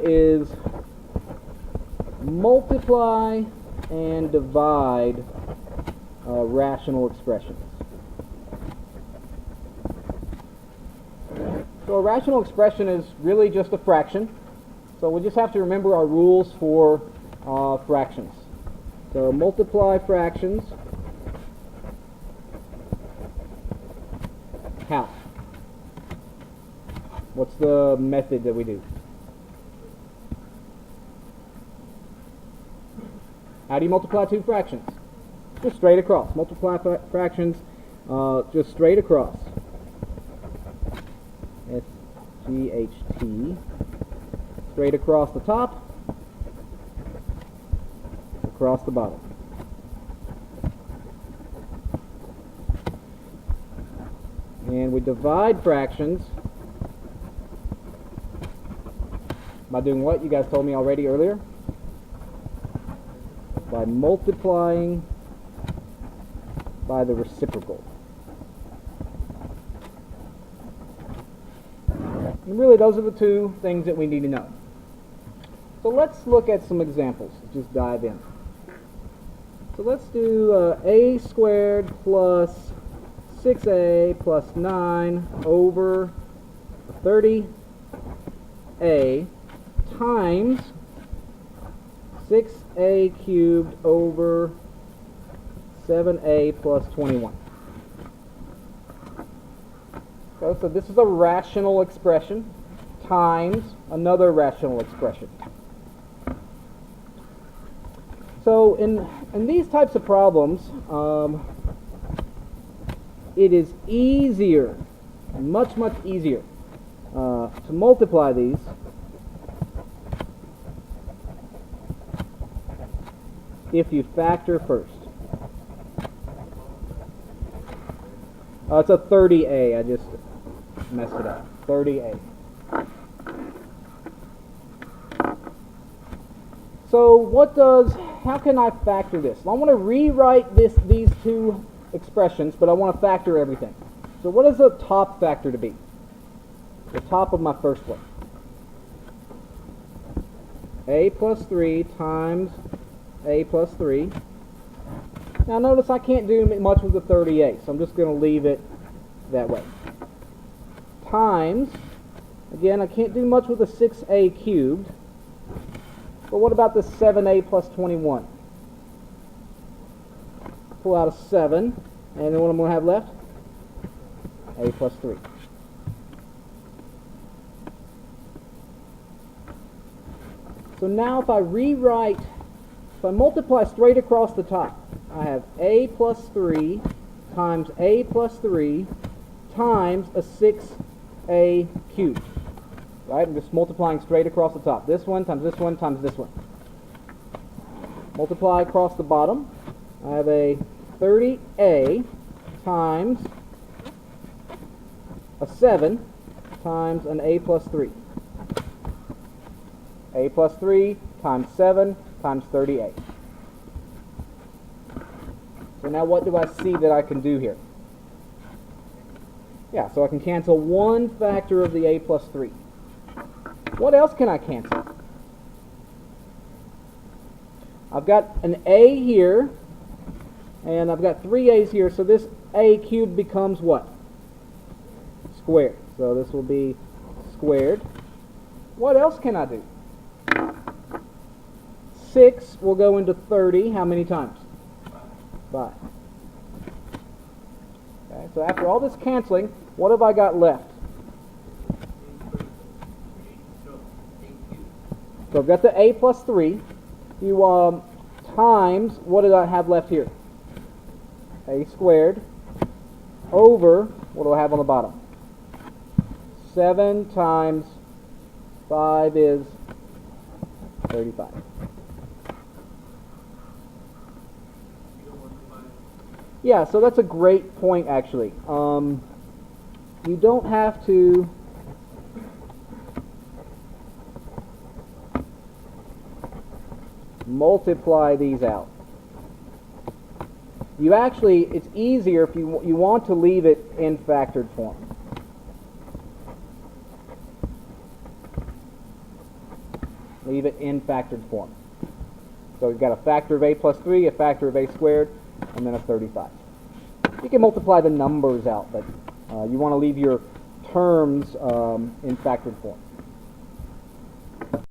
is multiply and divide rational expressions. So a rational expression is really just a fraction. So we just have to remember our rules for fractions. So multiply fractions. How? What's the method that we do? How do you multiply two fractions? Just straight across. Multiply fractions just straight across. SGHT. Straight across the top, across the bottom. And we divide fractions by doing what you guys told me already earlier? By multiplying by the reciprocal. And really those are the two things that we need to know. So let's look at some examples. Just dive in. So let's do a squared plus 6a plus 9 over 30a times 6a cubed over 7a plus 21. Okay, so this is a rational expression times another rational expression. So in these types of problems, it is easier, much easier, to multiply these if you factor first. It's a 30a, I just messed it up. 30a. So how can I factor this? Well, I want to rewrite these two expressions, but I want to factor everything. So what is the top factor to be? The top of my first one. A plus 3 times a plus 3. Now notice I can't do much with the 30a, so I'm just going to leave it that way. Times, again, I can't do much with the 6a cubed, but what about the 7a plus 21? Pull out a 7, and then what I'm going to have left? A plus 3. So now if I multiply straight across the top, I have a plus 3 times a plus 3 times a 6a cubed. Right? I'm just multiplying straight across the top. This one times this one times this one. Multiply across the bottom. I have a 30a times a 7 times an a plus 3. A plus 3 times 7 times 30a. So now what do I see that I can do here? Yeah, so I can cancel one factor of the a plus 3. What else can I cancel? I've got an a here, and I've got 3 a's here, so this a cubed becomes what? Squared. So this will be squared. What else can I do? 6 will go into 30 how many times? 5. Okay, so after all this canceling, what have I got left? So I've got the a plus 3. You times, what did I have left here? A squared over, what do I have on the bottom? 7 times 5 is 35. Yeah, so that's a great point, actually. You don't have to multiply these out. You actually, it's easier if you want to leave it in factored form. Leave it in factored form. So we've got a factor of a plus 3, a factor of a squared, and then a 35. You can multiply the numbers out, but you want to leave your terms in factored form.